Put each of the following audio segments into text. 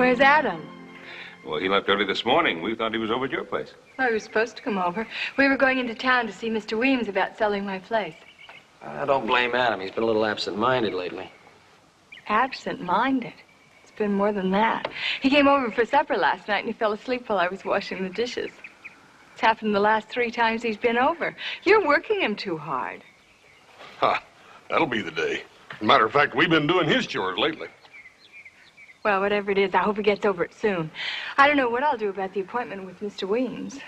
Where's Adam? Well, he left early this morning. We thought he was over at your place. Well, he was supposed to come over. We were going into town to see Mr. Weems about selling my place. I don't blame Adam. He's been a little absent-minded lately. Absent-minded? It's been more than that. He came over for supper last night and he fell asleep while I was washing the dishes. It's happened the last 3 times he's been over. You're working him too hard. Ha, that'll be the day. Matter of fact, we've been doing his chores lately. Well, whatever it is, I hope he gets over it soon. I don't know what I'll do about the appointment with Mr. Weems.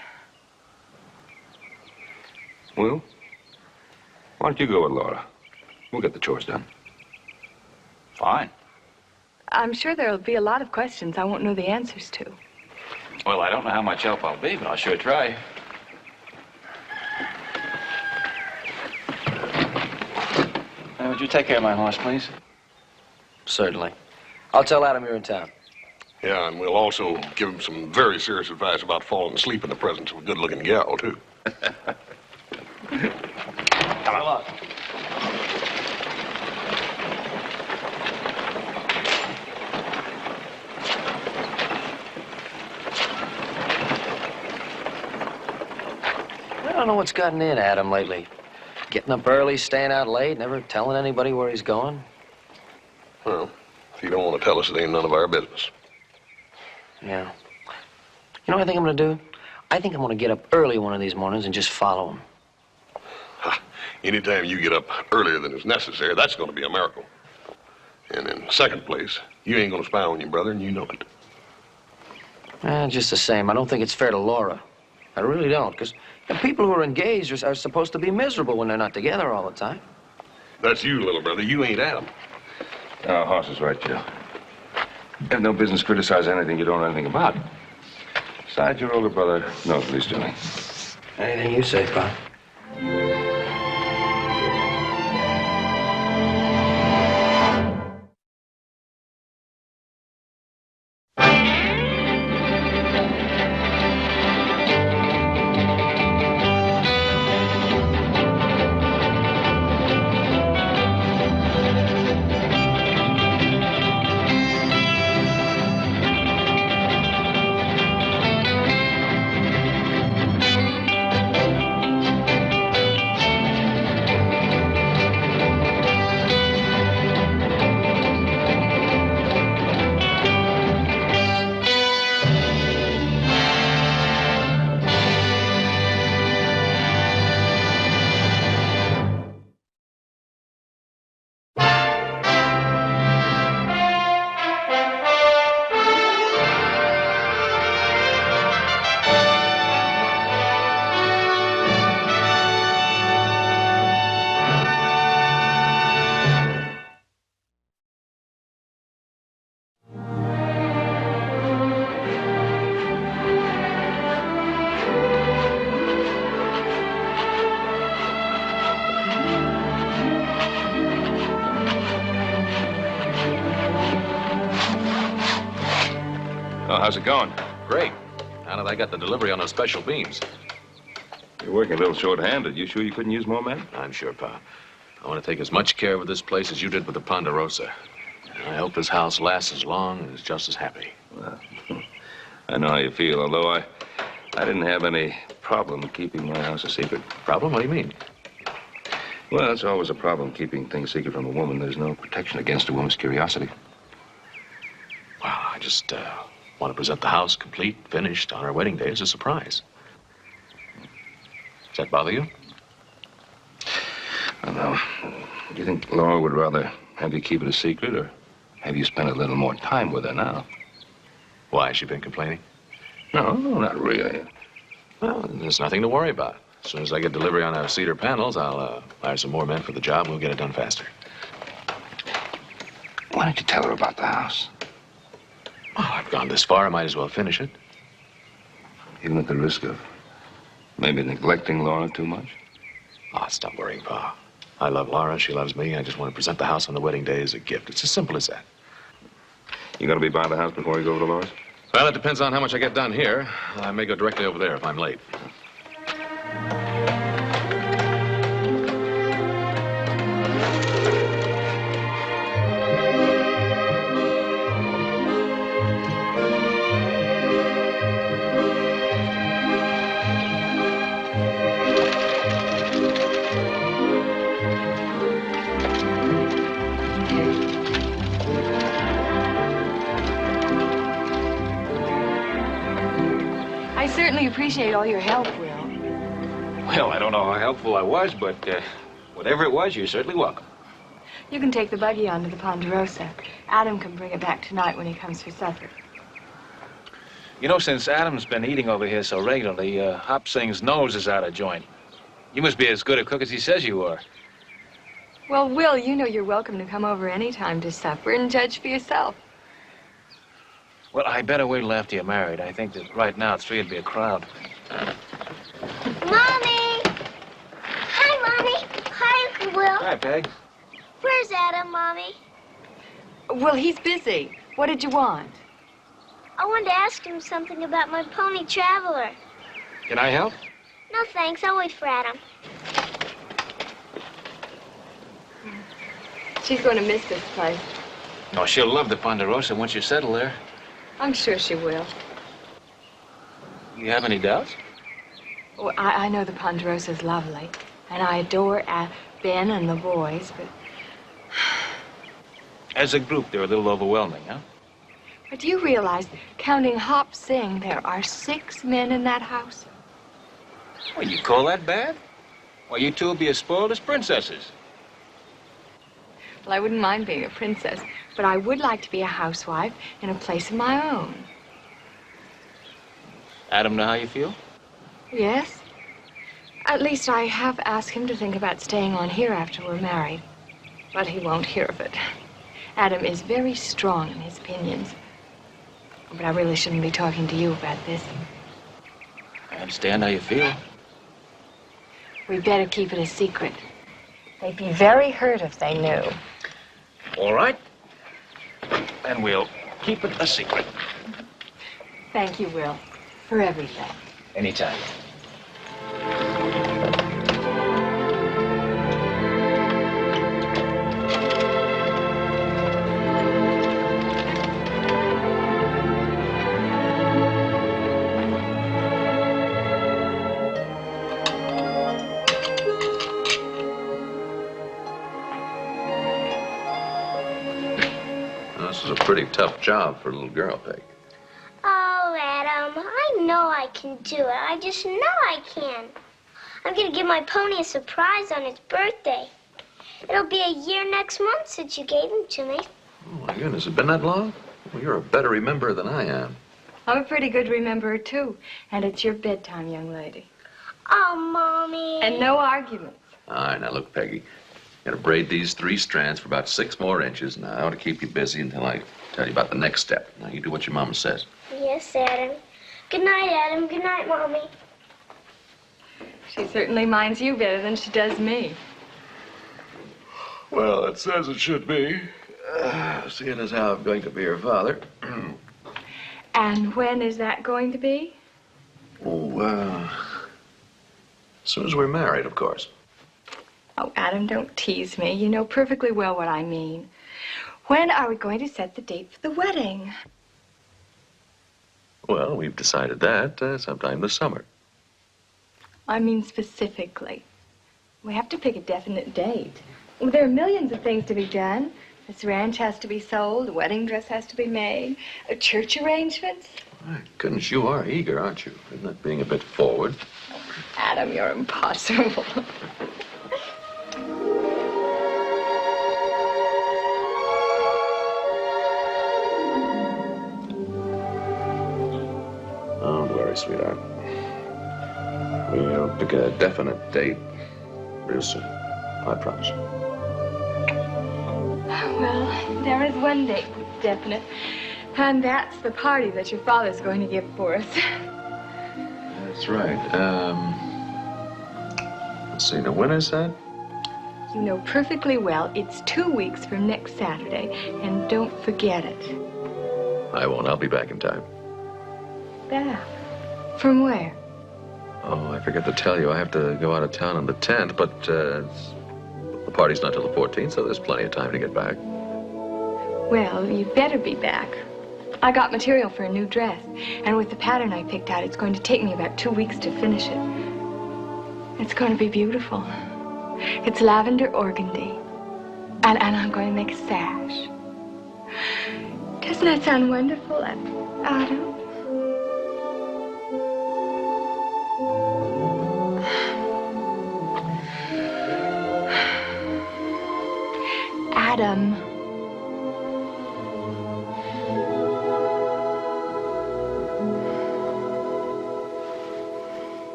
Well, why don't you go with Laura? We'll get the chores done. Fine. I'm sure there'll be a lot of questions I won't know the answers to. Well, I don't know how much help I'll be, but I'll sure try. Would you take care of my horse, please? Certainly. I'll tell Adam you're in town. Yeah, and we'll also give him some very serious advice about falling asleep in the presence of a good-looking gal, too. Come along. I don't know what's gotten in Adam lately. Getting up early, staying out late, never telling anybody where he's going. Well, if you don't want to tell us, it ain't none of our business. Yeah. You know what I think I'm going to do? I think I'm going to get up early one of these mornings and just follow him. Ha, anytime you get up earlier than is necessary, that's going to be a miracle. And in second place, you ain't going to spy on your brother, and you know it. Just the same, I don't think it's fair to Laura. I really don't, because people who are engaged are supposed to be miserable when they're not together all the time. That's you, little brother. You ain't Adam. No, Hoss is right, Joe. You have no business criticizing anything you don't know anything about. Besides, your older brother knows what he's doing. Anything you say, Pop. How's it going? Great. Now that I got the delivery on those special beams. You're working a little short-handed. You sure you couldn't use more men? I'm sure, Pa. I want to take as much care of this place as you did with the Ponderosa. And I hope this house lasts as long and is just as happy. Well, I know how you feel, although I didn't have any problem keeping my house a secret. Problem? What do you mean? Well, it's always a problem keeping things secret from a woman. There's no protection against a woman's curiosity. Well, I just want to present the house complete, finished, on our wedding day as a surprise. Does that bother you? I don't know. Do you think Laura would rather have you keep it a secret or have you spend a little more time with her now? Why, has she been complaining? No, not really. Well, there's nothing to worry about. As soon as I get delivery on our cedar panels, I'll hire some more men for the job and we'll get it done faster. Why don't you tell her about the house? Oh, I've gone this far, I might as well finish it. Even at the risk of maybe neglecting Laura too much? Oh, stop worrying, Pa. I love Laura, she loves me. I just want to present the house on the wedding day as a gift. It's as simple as that. You gonna be by the house before you go over to Laura's? Well, it depends on how much I get done here. I may go directly over there if I'm late. I certainly appreciate all your help, Will. Well, I don't know how helpful I was, but whatever it was, you're certainly welcome. You can take the buggy on to the Ponderosa. Adam can bring it back tonight when he comes for supper. You know, since Adam's been eating over here so regularly, Hop Singh's nose is out of joint. You must be as good a cook as he says you are. Well, Will, you know you're welcome to come over any time to supper and judge for yourself. Well, I better wait till after you're married. I think that right now 3 would be a crowd. Mommy! Hi, Mommy. Hi, Will. Hi, Peg. Where's Adam, Mommy? Well, he's busy. What did you want? I wanted to ask him something about my pony Traveler. Can I help? No, thanks. I'll wait for Adam. She's going to miss this place. Oh, she'll love the Ponderosa once you settle there. I'm sure she will. You have any doubts? Well, I know the Ponderosa's lovely, and I adore Ben and the boys, but... As a group, they're a little overwhelming, huh? But do you realize, counting Hop Sing, there are 6 men in that house? Well, you call that bad? Well, you two will be as spoiled as princesses. Well, I wouldn't mind being a princess, but I would like to be a housewife in a place of my own. Adam know how you feel? Yes? At least I have asked him to think about staying on here after we're married. But he won't hear of it. Adam is very strong in his opinions. But I really shouldn't be talking to you about this. I understand how you feel. We better keep it a secret. They'd be very hurt if they knew. All right. Then we'll keep it a secret. Thank you, Will, for everything. Anytime. This is a pretty tough job for a little girl, Peg. Oh, Adam, I know I can do it. I just know I can. I'm going to give my pony a surprise on its birthday. It'll be a year next month since you gave him to me. Oh, my goodness, it's been that long? Well, you're a better rememberer than I am. I'm a pretty good rememberer, too. And it's your bedtime, young lady. Oh, Mommy. And no arguments. All right, now look, Peggy. Got to braid these 3 strands for about 6 more inches. Now, I ought to keep you busy until I tell you about the next step. Now, you do what your mama says. Yes, Adam. Good night, Adam. Good night, Mommy. She certainly minds you better than she does me. Well, it says it should be. Seeing as how I'm going to be her father. And when is that going to be? Oh, as soon as we're married, of course. Oh, Adam, don't tease me. You know perfectly well what I mean. When are we going to set the date for the wedding? Well, we've decided that sometime this summer. I mean specifically. We have to pick a definite date. Well, there are millions of things to be done. This ranch has to be sold, a wedding dress has to be made, church arrangements. My goodness, you are eager, aren't you? Isn't that being a bit forward? Adam, you're impossible. Don't worry, sweetheart. We'll pick a definite date real soon. I promise. Well, there is one date that's definite, and that's the party that your father's going to give for us. That's right. Let's see, now when is that? You know perfectly well it's 2 weeks from next Saturday, and don't forget it. I won't. I'll be back in time. Back? From where? Oh, I forgot to tell you. I have to go out of town on the 10th, but the party's not till the 14th, so there's plenty of time to get back. Well, you better be back. I got material for a new dress, and with the pattern I picked out, it's going to take me about 2 weeks to finish it. It's going to be beautiful. It's lavender organdy, and I'm going to make a sash. Doesn't that sound wonderful, Adam?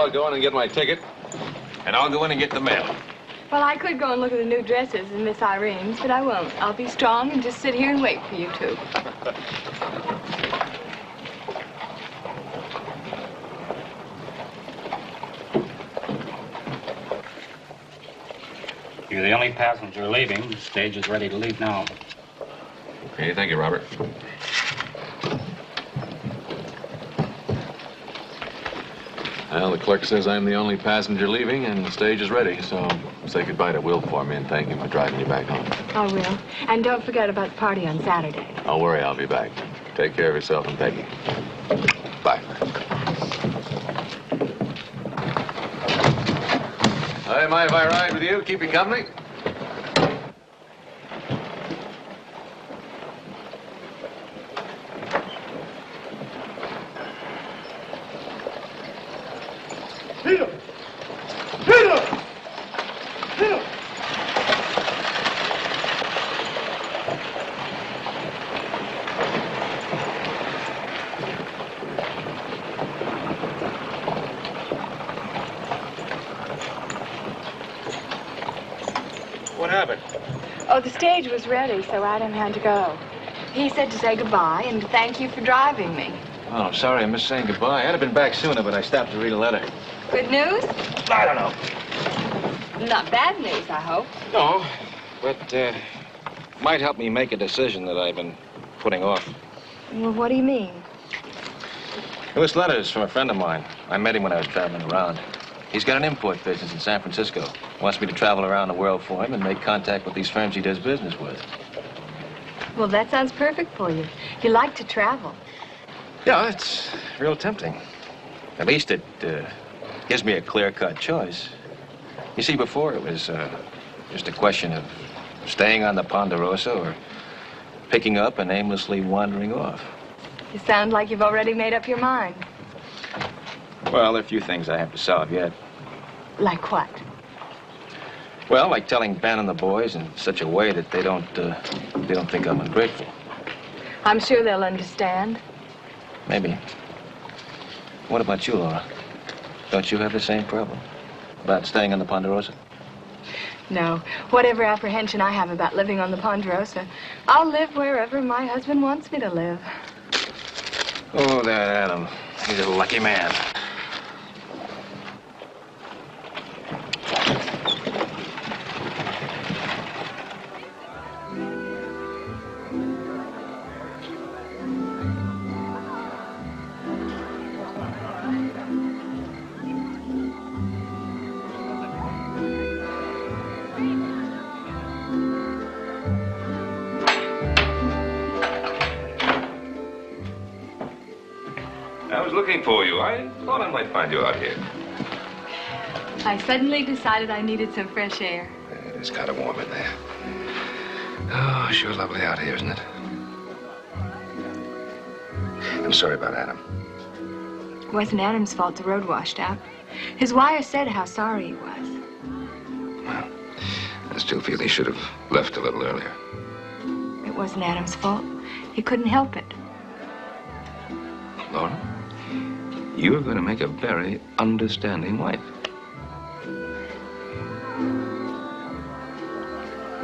I'll go in and get my ticket. And I'll go in and get the mail. Well, I could go and look at the new dresses in Miss Irene's, but I won't. I'll be strong and just sit here and wait for you two. You're the only passenger leaving. The stage is ready to leave now. Okay, thank you, Robert. Well, the clerk says I'm the only passenger leaving, and the stage is ready, so say goodbye to Will for me and thank him for driving you back home. I will. And don't forget about the party on Saturday. Don't worry, I'll be back. Take care of yourself and Peggy. Bye. Hey, mind if I ride with you? Keep you company? Peter! Peter! Peter! What happened? Oh, the stage was ready, so Adam had to go. He said to say goodbye and to thank you for driving me. Oh, sorry, I missed saying goodbye. I'd have been back sooner, but I stopped to read a letter. Good news? I don't know. Not bad news, I hope. No, but might help me make a decision that I've been putting off. Well, what do you mean? Well, this letter is from a friend of mine. I met him when I was traveling around. He's got an import business in San Francisco. Wants me to travel around the world for him and make contact with these firms he does business with. Well, that sounds perfect for you. You like to travel. Yeah, it's real tempting. At least it gives me a clear-cut choice. You see, before it was just a question of staying on the Ponderosa or picking up and aimlessly wandering off. You sound like you've already made up your mind. Well, there are a few things I have to solve yet. Like what? Well, like telling Ben and the boys in such a way that they don't think I'm ungrateful. I'm sure they'll understand. Maybe. What about you, Laura? Don't you have the same problem? About staying on the Ponderosa? No. Whatever apprehension I have about living on the Ponderosa, I'll live wherever my husband wants me to live. Oh, that Adam. He's a lucky man. I was looking for you. I thought I might find you out here. I suddenly decided I needed some fresh air. It's kind of warm in there. Oh, sure lovely out here, isn't it? I'm sorry about Adam. It wasn't Adam's fault the road washed out. His wire said how sorry he was. Well, I still feel he should have left a little earlier. It wasn't Adam's fault. He couldn't help it. Laura, you're going to make a very understanding wife.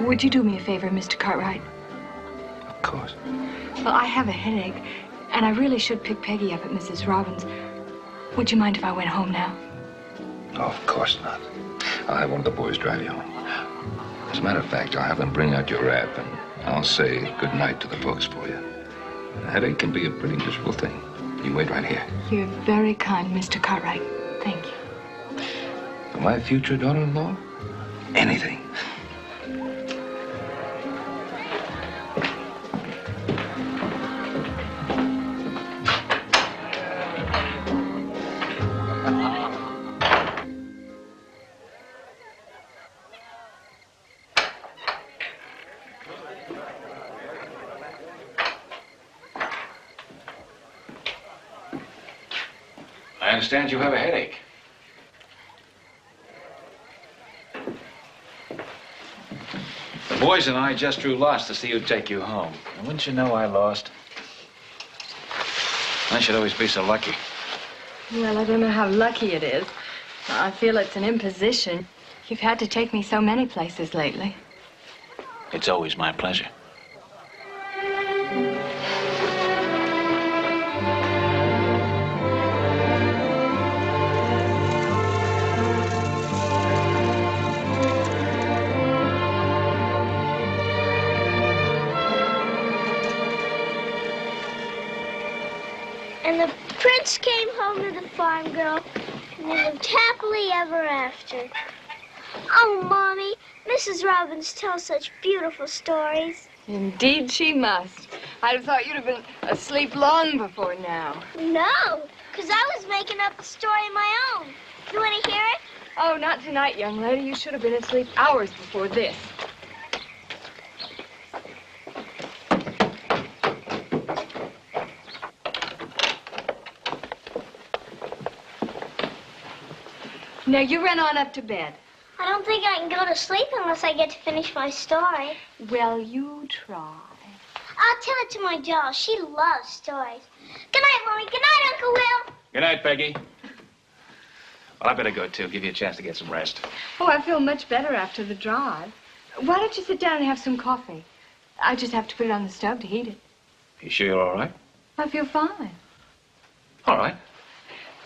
Would you do me a favor, Mr. Cartwright? Of course. Well, I have a headache, and I really should pick Peggy up at Mrs. Robbins'. Would you mind if I went home now? Oh, of course not. I'll have one of the boys drive you home. As a matter of fact, I'll have them bring out your wrap, and I'll say good night to the folks for you. A headache can be a pretty miserable thing. You wait right here. You're very kind, Mr. Cartwright. Thank you. For my future daughter-in-law, anything. I understand you have a headache. The boys and I just drew lots to see who'd take you home. And wouldn't you know I lost? I should always be so lucky. Well, I don't know how lucky it is. I feel it's an imposition. You've had to take me so many places lately. It's always my pleasure. And the prince came home to the farm girl, and they lived happily ever after. Oh, Mommy, Mrs. Robbins tells such beautiful stories. Indeed she must. I'd have thought you'd have been asleep long before now. No, because I was making up the story of my own. You want to hear it? Oh, not tonight, young lady. You should have been asleep hours before this. Now, you run on up to bed. I don't think I can go to sleep unless I get to finish my story. Well, you try. I'll tell it to my doll. She loves stories. Good night, Mommy. Good night, Uncle Will. Good night, Peggy. Well, I better go, too. Give you a chance to get some rest. Oh, I feel much better after the drive. Why don't you sit down and have some coffee? I just have to put it on the stove to heat it. You sure you're all right? I feel fine. All right.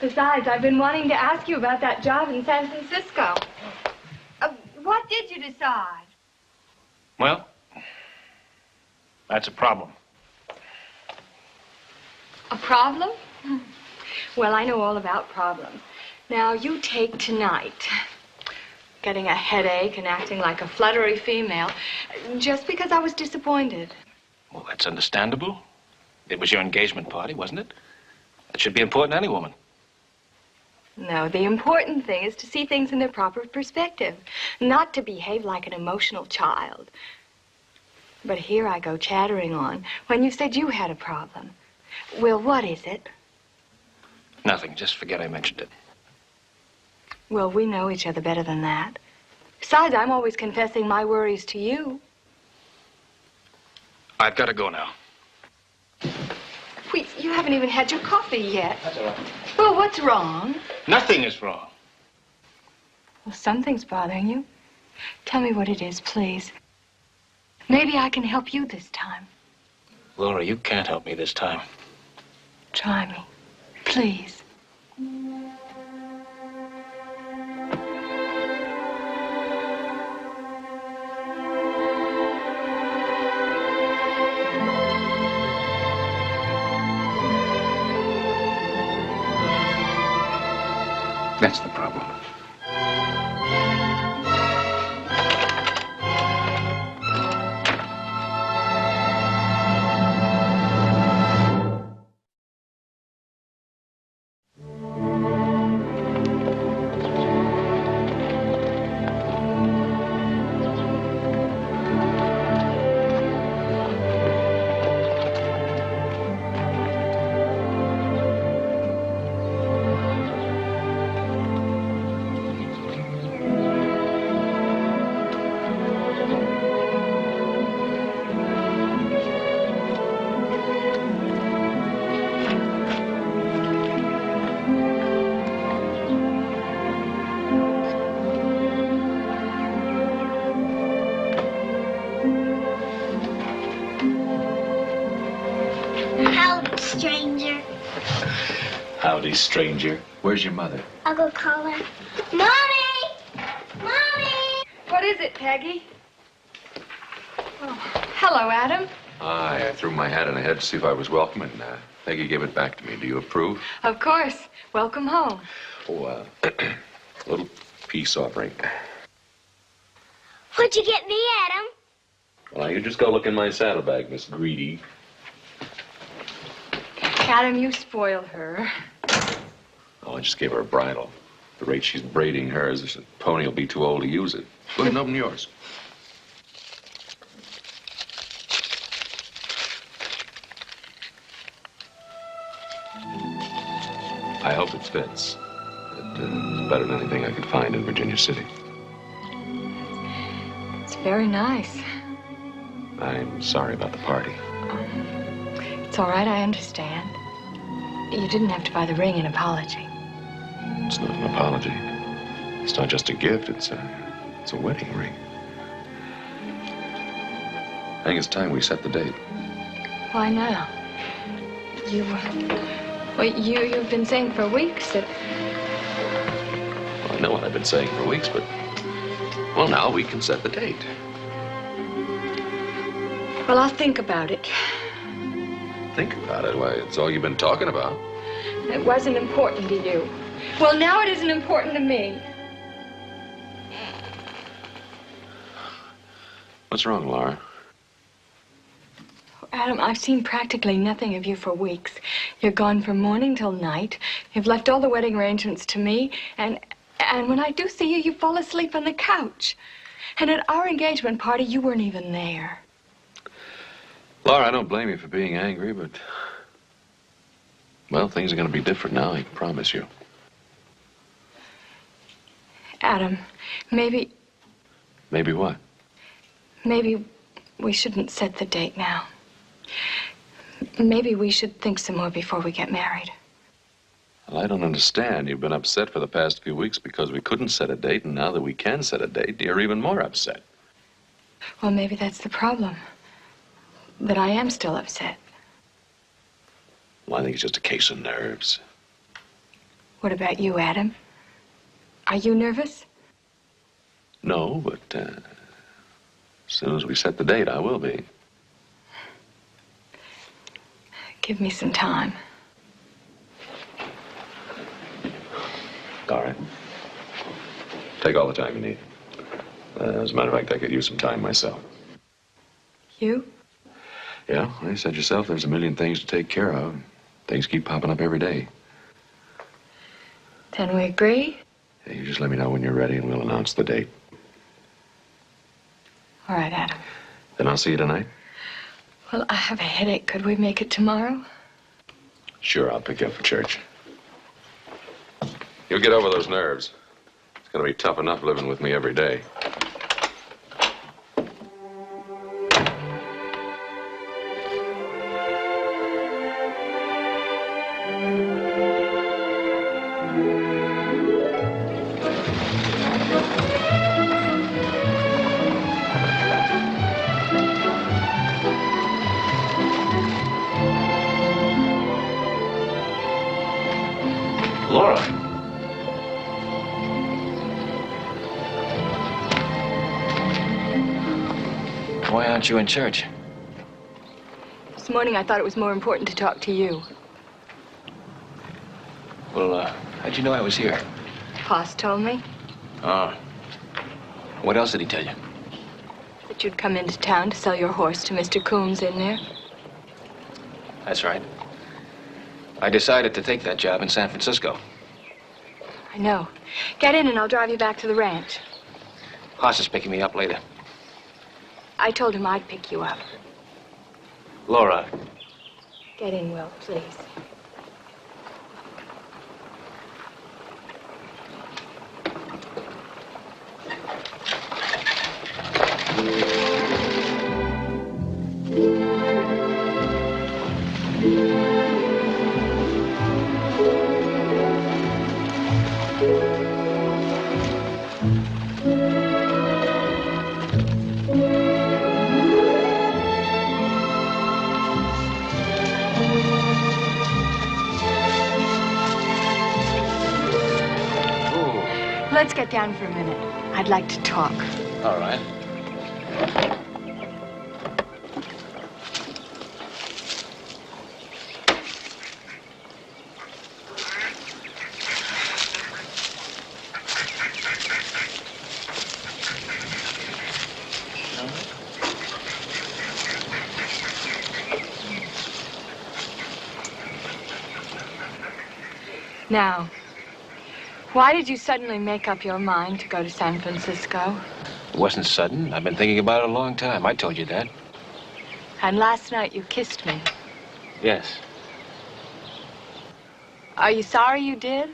Besides, I've been wanting to ask you about that job in San Francisco. What did you decide? Well, that's a problem. A problem? Well, I know all about problems. Now, you take tonight. Getting a headache and acting like a fluttery female just because I was disappointed. Well, that's understandable. It was your engagement party, wasn't it? That should be important to any woman. No, the important thing is to see things in their proper perspective, not to behave like an emotional child. But here I go chattering on when you said you had a problem. Well, what is it? Nothing. Just forget I mentioned it. Well, we know each other better than that. Besides, I'm always confessing my worries to you. I've got to go now. Wait, you haven't even had your coffee yet. That's all right. Well, what's wrong? Nothing is wrong. Well, something's bothering you. Tell me what it is, please. Maybe I can help you this time. Laura, you can't help me this time. Try me, please. That's the problem. Stranger. Howdy, stranger. Where's your mother? I'll go call her. Mommy! Mommy! What is it, Peggy? Oh, hello, Adam. Hi, I threw my hat in ahead to see if I was welcome, and Peggy gave it back to me. Do you approve? Of course. Welcome home. Oh, a little peace offering. What'd you get me, Adam? Well, you just go look in my saddlebag, Miss Greedy. Adam, you spoiled her. Oh, I just gave her a bridle. At the rate she's braiding hers, this pony will be too old to use it. Go ahead and open yours. I hope it fits. It's better than anything I could find in Virginia City. It's very nice. I'm sorry about the party. It's all right, I understand. You didn't have to buy the ring in apology. It's not an apology. It's not just a gift, it's a wedding ring. I think it's time we set the date. Why now? You've been saying for weeks that... Well, I know what I've been saying for weeks, but... Well, now we can set the date. Well, I'll think about it. Think about it. Why, it's all you've been talking about. It wasn't important to you. Well, now it isn't important to me. What's wrong, Laura? Adam, I've seen practically nothing of you for weeks. You're gone from morning till night. You've left all the wedding arrangements to me, and when I do see you, you fall asleep on the couch. And at our engagement party, you weren't even there. Laura, I don't blame you for being angry, but... Well, things are going to be different now, I can promise you. Adam, maybe... Maybe what? Maybe we shouldn't set the date now. Maybe we should think some more before we get married. Well, I don't understand. You've been upset for the past few weeks because we couldn't set a date, and now that we can set a date, you're even more upset. Well, maybe that's the problem. That I am still upset. Well, I think it's just a case of nerves. What about you, Adam? Are you nervous? No, but as soon as we set the date, I will be. Give me some time. All right. Take all the time you need. As a matter of fact, I could use some time myself. You? Yeah, well, you said yourself there's a million things to take care of. Things keep popping up every day. Then we agree? Yeah, you just let me know when you're ready and we'll announce the date. All right, Adam. Then I'll see you tonight? Well, I have a headache. Could we make it tomorrow? Sure, I'll pick you up for church. You'll get over those nerves. It's gonna be tough enough living with me every day. Laura. Why aren't you in church? This morning I thought it was more important to talk to you. Well, how'd you know I was here? Hoss told me Oh. What else did he tell you? that you'd come into town to sell your horse to Mr. Coombs in there. That's right. I decided to take that job in San Francisco. I know. Get in and I'll drive you back to the ranch. Hoss is picking me up later. I told him I'd pick you up. Laura. Get in, Will, please. Let's get down for a minute. I'd like to talk. All right. Now, why did you suddenly make up your mind to go to San Francisco? It wasn't sudden. I've been thinking about it a long time. I told you that. And last night you kissed me. Yes. Are you sorry you did?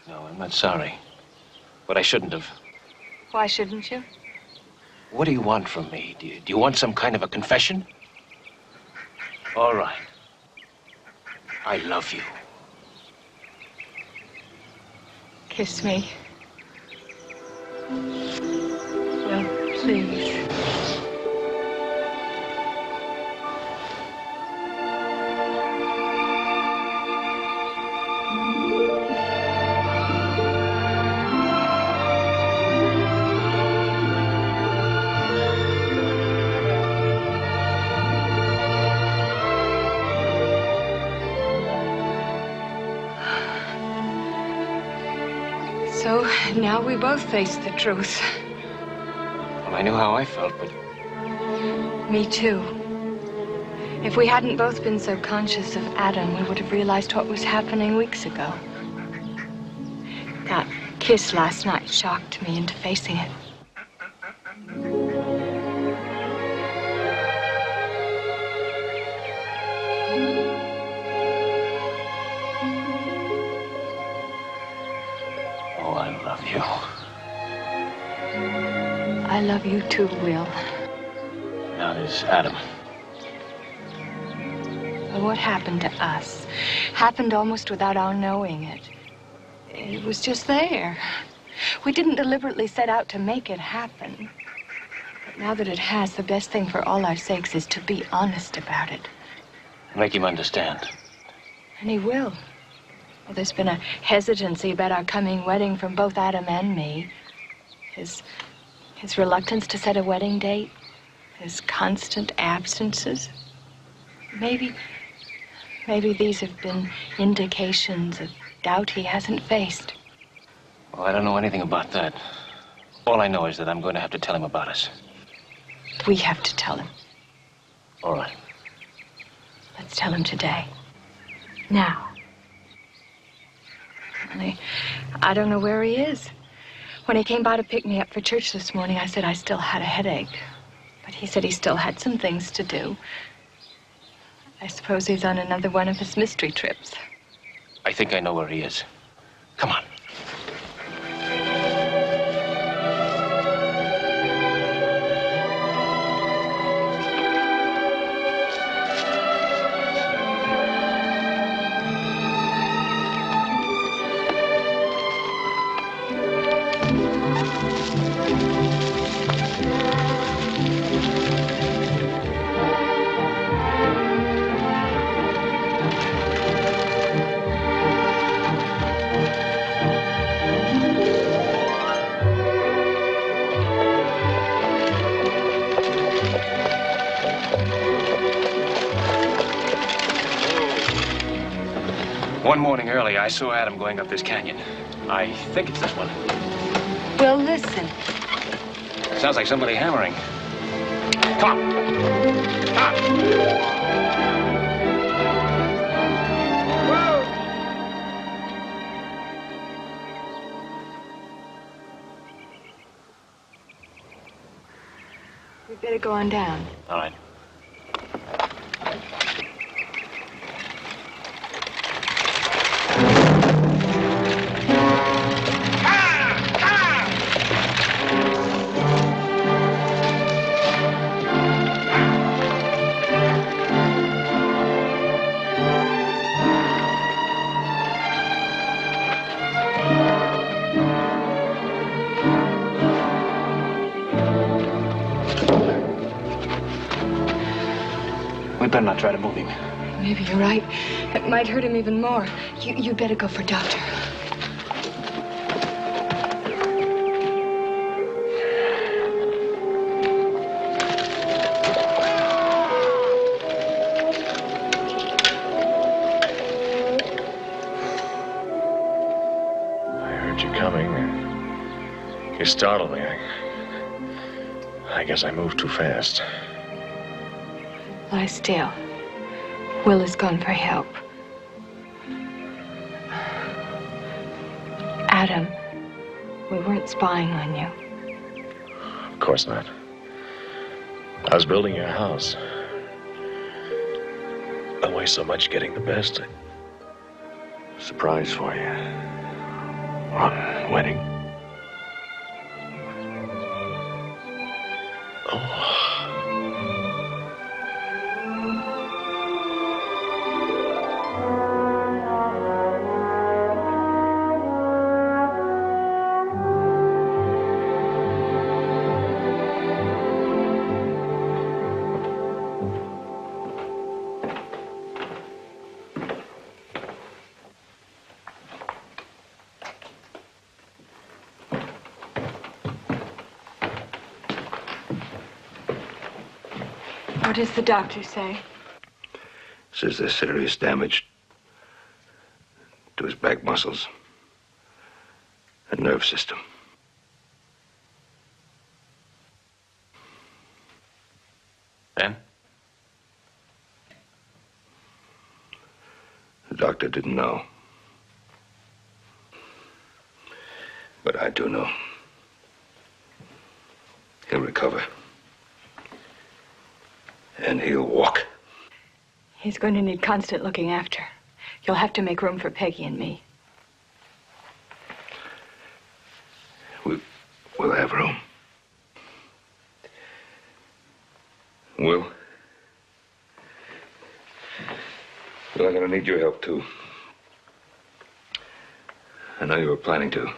No, I'm not sorry. But I shouldn't have. Why shouldn't you? What do you want from me? Do you want some kind of a confession? All right. I love you. Kiss me. Will, please. So now we both face the truth. Well, I knew how I felt, but Me too. If we hadn't both been so conscious of Adam, we would have realized what was happening weeks ago. That kiss last night shocked me into facing it. oh, I love you. I love you too, Will. Now there's Adam. Well, what happened to us happened almost without our knowing it. It was just there. We didn't deliberately set out to make it happen. But now that it has, the best thing for all our sakes is to be honest about it. Make him understand. And he will. Well, there's been a hesitancy about our coming wedding from both Adam and me. His reluctance to set a wedding date. His constant absences. Maybe these have been indications of doubt he hasn't faced. Well, I don't know anything about that. All I know is that I'm going to have to tell him about us. We have to tell him. All right. Let's tell him today. Now. Only, I don't know where he is. When he came by to pick me up for church this morning, I said I still had a headache. But he said he still had some things to do. I suppose he's on another one of his mystery trips. I think I know where he is. Come on. One morning early, I saw Adam going up this canyon. I think it's this one. Well, listen. Sounds like somebody hammering. Come on. Come on. We better go on down. All right. We better not try to move him. Maybe you're right. It might hurt him even more. You better go for a doctor. I heard you coming. You startled me. I guess I moved too fast. Lie still. Will has gone for help. Adam, we weren't spying on you. Of course not. I was building your house. I waste so much getting the best. Surprise for you. Wedding. Oh. What does the doctor say? Says there's serious damage to his back muscles and nerve system. Ben? The doctor didn't know. But I do know. He'll recover. And he'll walk. He's going to need constant looking after. You'll have to make room for Peggy and me. We'll have room. Will? Well, I'm gonna need your help, too. I know you were planning to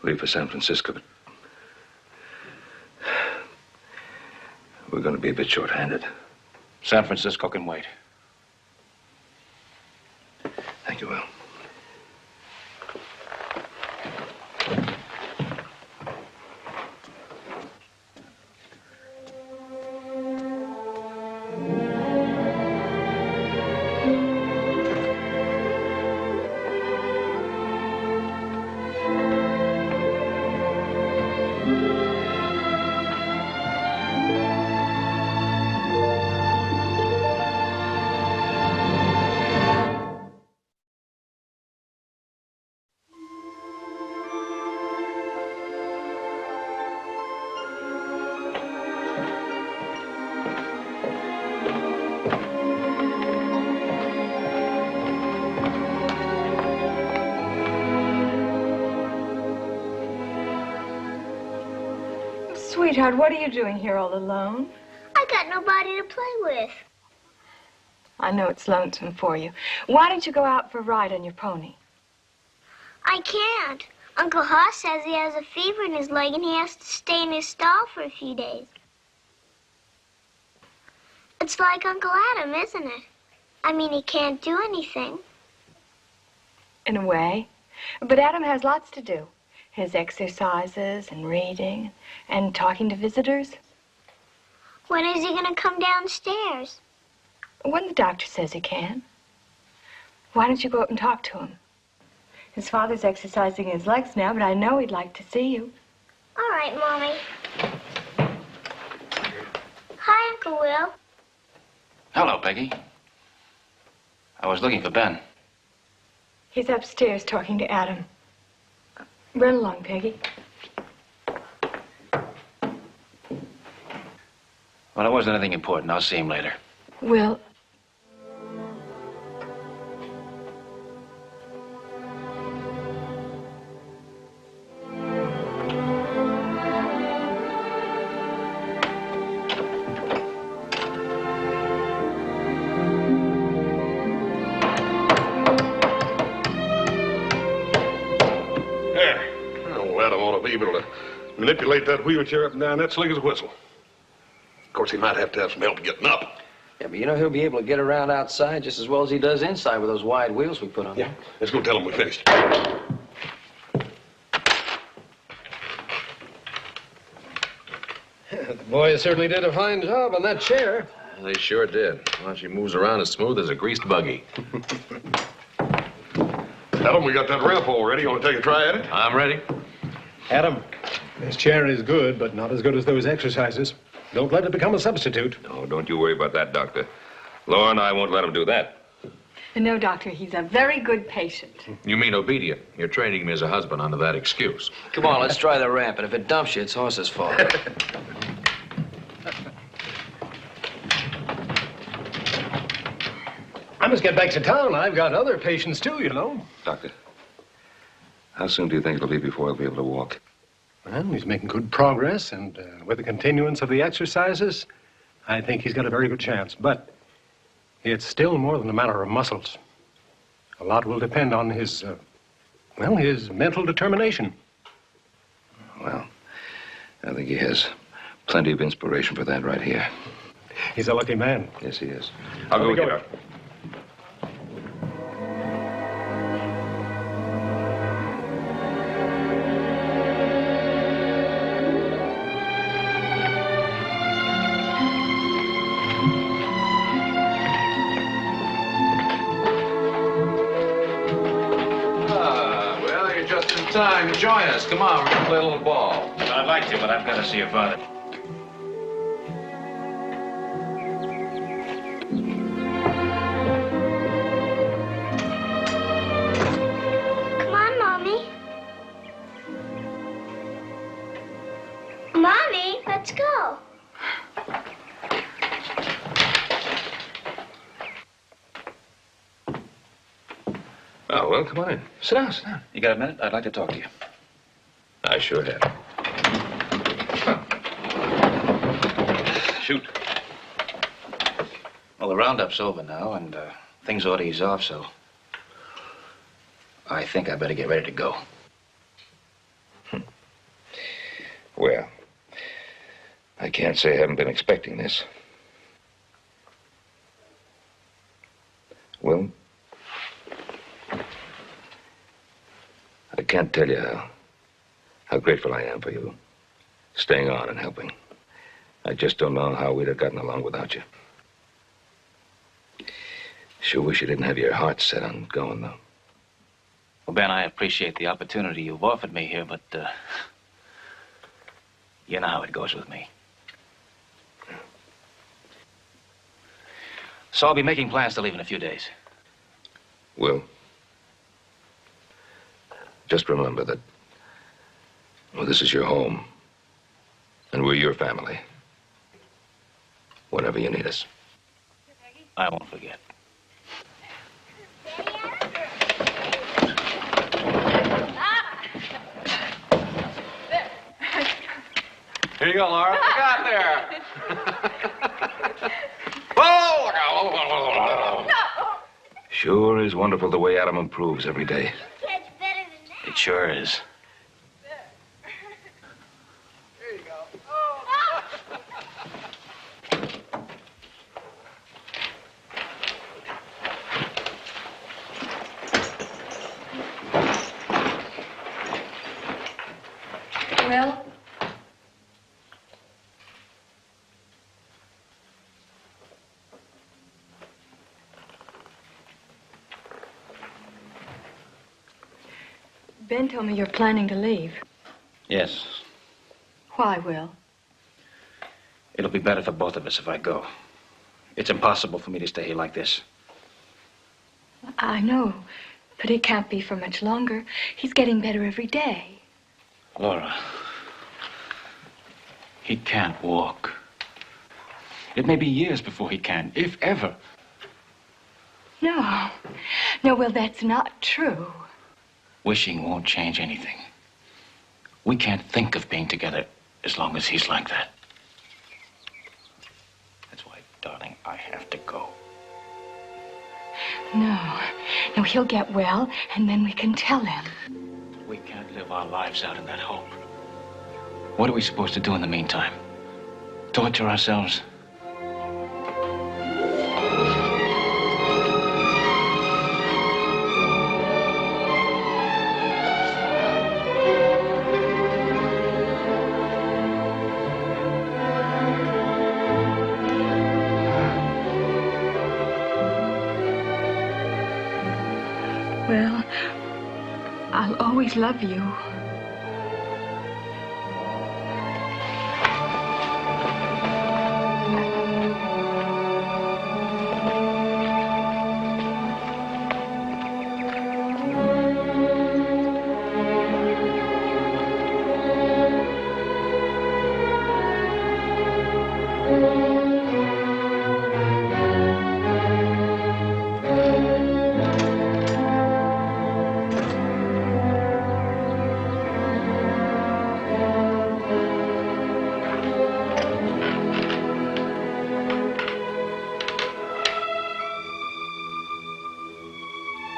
leave for San Francisco, but we're gonna be a bit short-handed. San Francisco can wait. Thank you, Will. Sweetheart, what are you doing here all alone? I got nobody to play with. I know it's lonesome for you. Why don't you go out for a ride on your pony? I can't. Uncle Hoss says he has a fever in his leg and he has to stay in his stall for a few days. It's like Uncle Adam, isn't it? I mean, he can't do anything. In a way. But Adam has lots to do. His exercises and reading and talking to visitors. When is he going to come downstairs? When the doctor says he can. Why don't you go up and talk to him? His father's exercising his legs now, but I know he'd like to see you. All right, Mommy. Hi, Uncle Will. Hello, Peggy. I was looking for Ben. He's upstairs talking to Adam. Run along, Peggy. Well, it wasn't anything important. I'll see him later. Will. Manipulate that wheelchair up and down that slick as a whistle. Of course, he might have to have some help getting up. Yeah, but you know he'll be able to get around outside just as well as he does inside with those wide wheels we put on. Yeah, let's go tell him we finished. The boys certainly did a fine job on that chair. They sure did. Well, she moves around as smooth as a greased buggy. Adam, we got that ramp all ready. You want to take a try at it? I'm ready. Adam, this chair is good, but not as good as those exercises. Don't let it become a substitute. No, don't you worry about that, Doctor. Laura and I won't let him do that. No, Doctor, he's a very good patient. You mean obedient. You're training me as a husband under that excuse. Come on, let's try the ramp, and if it dumps you, it's Horse's fault. I must get back to town. I've got other patients, too, you know. Doctor, how soon do you think it'll be before he'll be able to walk? Well, he's making good progress, and with the continuance of the exercises, I think he's got a very good chance. But it's still more than a matter of muscles. A lot will depend on his, his mental determination. Well, I think he has plenty of inspiration for that right here. He's a lucky man. Yes, he is. I'll go get her. Anytime, join us. Come on, we're gonna play a little ball. I'd like to, but I've got to see your father. Come on, Mommy. Mommy, let's go. Oh, well, come on in. Sit down, sit down. You got a minute? I'd like to talk to you. I sure have. Shoot. Well, the roundup's over now, and things ought to ease off, so I think I better get ready to go. Well, I can't say I haven't been expecting this. Well, I can't tell you how grateful I am for you staying on and helping. I just don't know how we'd have gotten along without you. Sure wish you didn't have your heart set on going, though. Well, Ben, I appreciate the opportunity you've offered me here, but you know how it goes with me. So I'll be making plans to leave in a few days. Will, just remember that, well, this is your home, and we're your family. Whenever you need us. I won't forget. Here you go, Laura. Look out there. Whoa! Look out. Sure is wonderful the way Adam improves every day. Catch better than that. It sure is. There you go. Will? Ben told me you're planning to leave. Yes. Why, Will? It'll be better for both of us if I go. It's impossible for me to stay here like this. I know, but it can't be for much longer. He's getting better every day. Laura, he can't walk. It may be years before he can, if ever. No. No, Will, that's not true. Wishing won't change anything. We can't think of being together as long as he's like that. That's why, darling, I have to go. No. No, he'll get well, and then we can tell him. We can't live our lives out in that hope. What are we supposed to do in the meantime? Torture ourselves? Well, I'll always love you.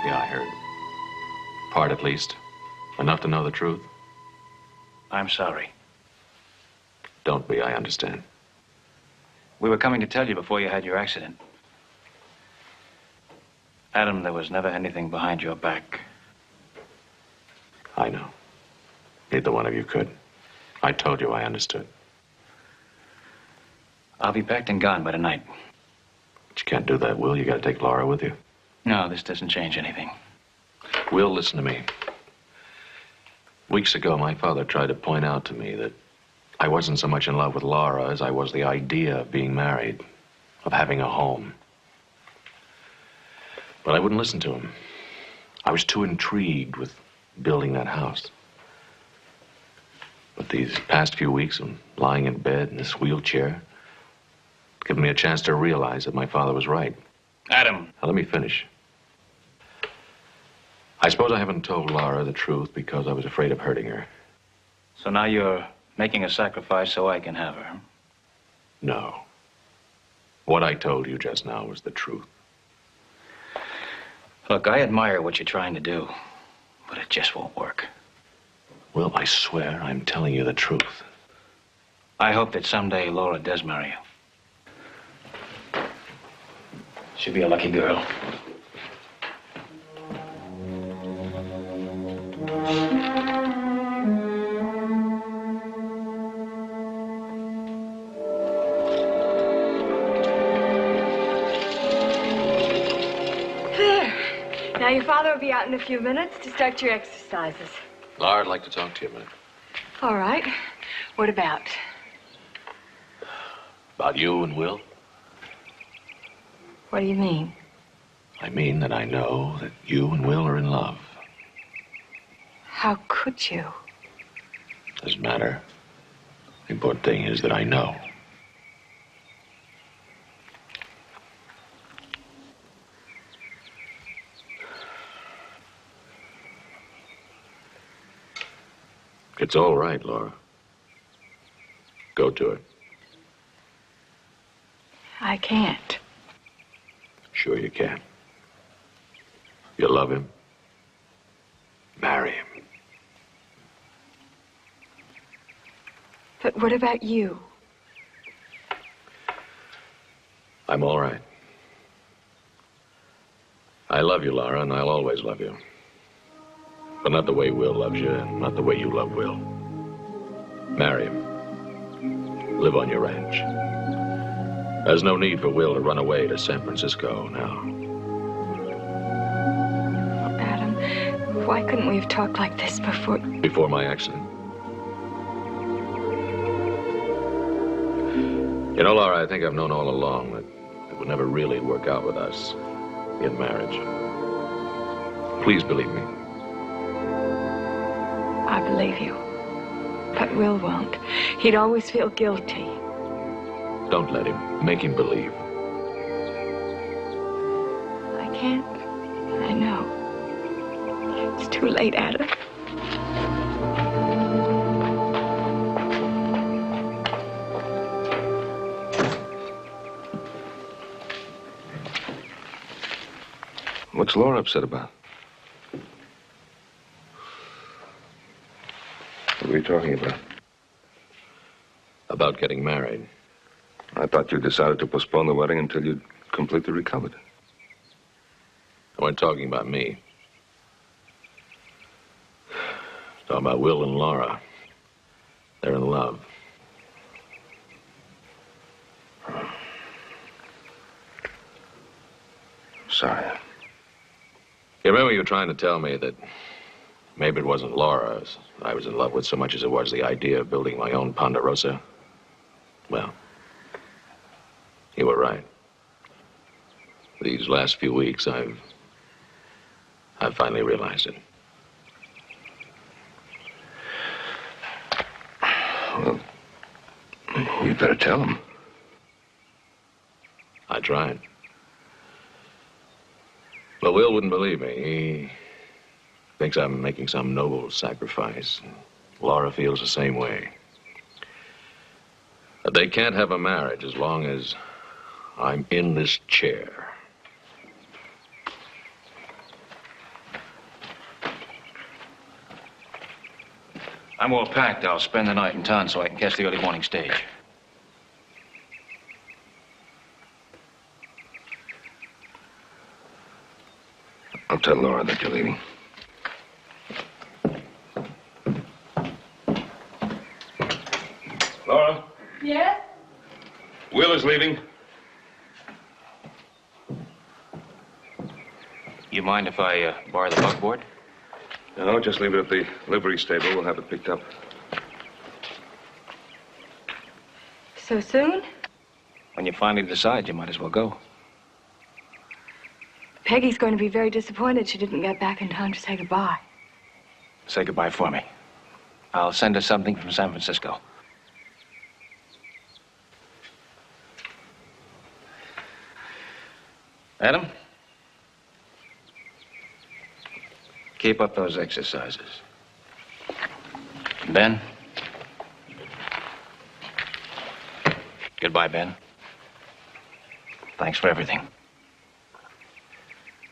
Yeah, I heard. Part at least. Enough to know the truth. I'm sorry. Don't be, I understand. We were coming to tell you before you had your accident. Adam, there was never anything behind your back. I know. Neither one of you could. I told you I understood. I'll be packed and gone by tonight. But you can't do that, Will. You gotta take Laura with you. No, this doesn't change anything. Will, listen to me. Weeks ago, my father tried to point out to me that I wasn't so much in love with Laura as I was the idea of being married, of having a home. But I wouldn't listen to him. I was too intrigued with building that house. But these past few weeks of lying in bed in this wheelchair given me a chance to realize that my father was right. Adam. Now, let me finish. I suppose I haven't told Laura the truth because I was afraid of hurting her. So now you're making a sacrifice so I can have her, huh? No. What I told you just now was the truth. Look, I admire what you're trying to do, but it just won't work. Will, I swear I'm telling you the truth. I hope that someday Laura does marry you. She'll be a lucky girl. There. Now, your father will be out in a few minutes to start your exercises. Laura, I'd like to talk to you a minute. All right. What about? About you and Will. What do you mean? I mean that I know that you and Will are in love. How could you? Doesn't matter. The important thing is that I know. It's all right, Laura. Go to it. I can't. Sure you can. You love him. Marry him. But what about you? I'm all right. I love you, Laura, and I'll always love you. But not the way Will loves you, and not the way you love Will. Marry him. Live on your ranch. There's no need for Will to run away to San Francisco now. Adam, why couldn't we have talked like this before? Before my accident. You know, Laura, I think I've known all along that it would never really work out with us in marriage. Please believe me. I believe you. But Will won't. He'd always feel guilty. Don't let him. Make him believe. I can't. I know. It's too late, Adam. What's Laura upset about? What were you talking about? About getting married. I thought you decided to postpone the wedding until you'd completely recovered. I wasn't talking about me. Talking about Will and Laura. They're in love. Sorry. You remember you were trying to tell me that maybe it wasn't Laura I was in love with so much as it was the idea of building my own Ponderosa? Well, you were right. These last few weeks, I've finally realized it. Well, you'd better tell him. I tried. But Will wouldn't believe me. He thinks I'm making some noble sacrifice. Laura feels the same way. But they can't have a marriage as long as I'm in this chair. I'm all packed. I'll spend the night in town so I can catch the early morning stage. I'll tell Laura that you're leaving. Laura, Yes? Will is leaving. You mind if I borrow the buckboard? No, just leave it at the livery stable. We'll have it picked up. So soon? When you finally decide, you might as well go. Peggy's going to be very disappointed she didn't get back in time to say goodbye. Say goodbye for me. I'll send her something from San Francisco. Adam? Keep up those exercises. Ben? Goodbye, Ben. Thanks for everything.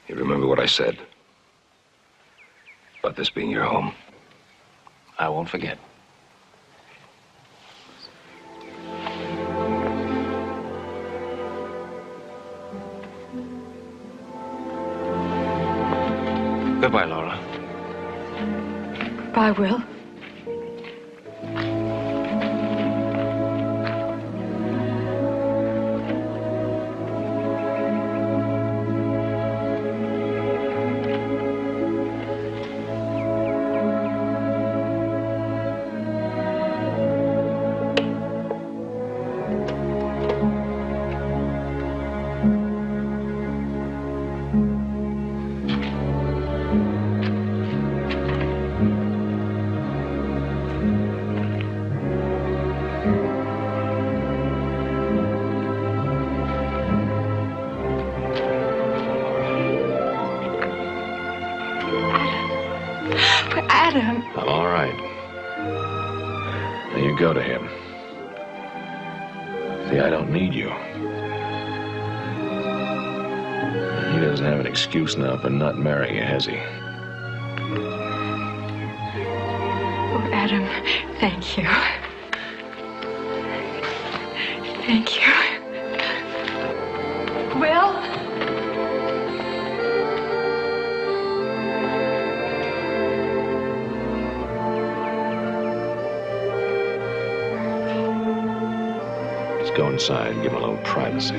You remember what I said about this being your home? I won't forget. Goodbye, Laura. Bye, Will. Adam. I'm all right. Now you go to him. See, I don't need you. He doesn't have an excuse now for not marrying you, has he? Oh, Adam, thank you. Thank you. Will? Let's go inside and give him a little privacy.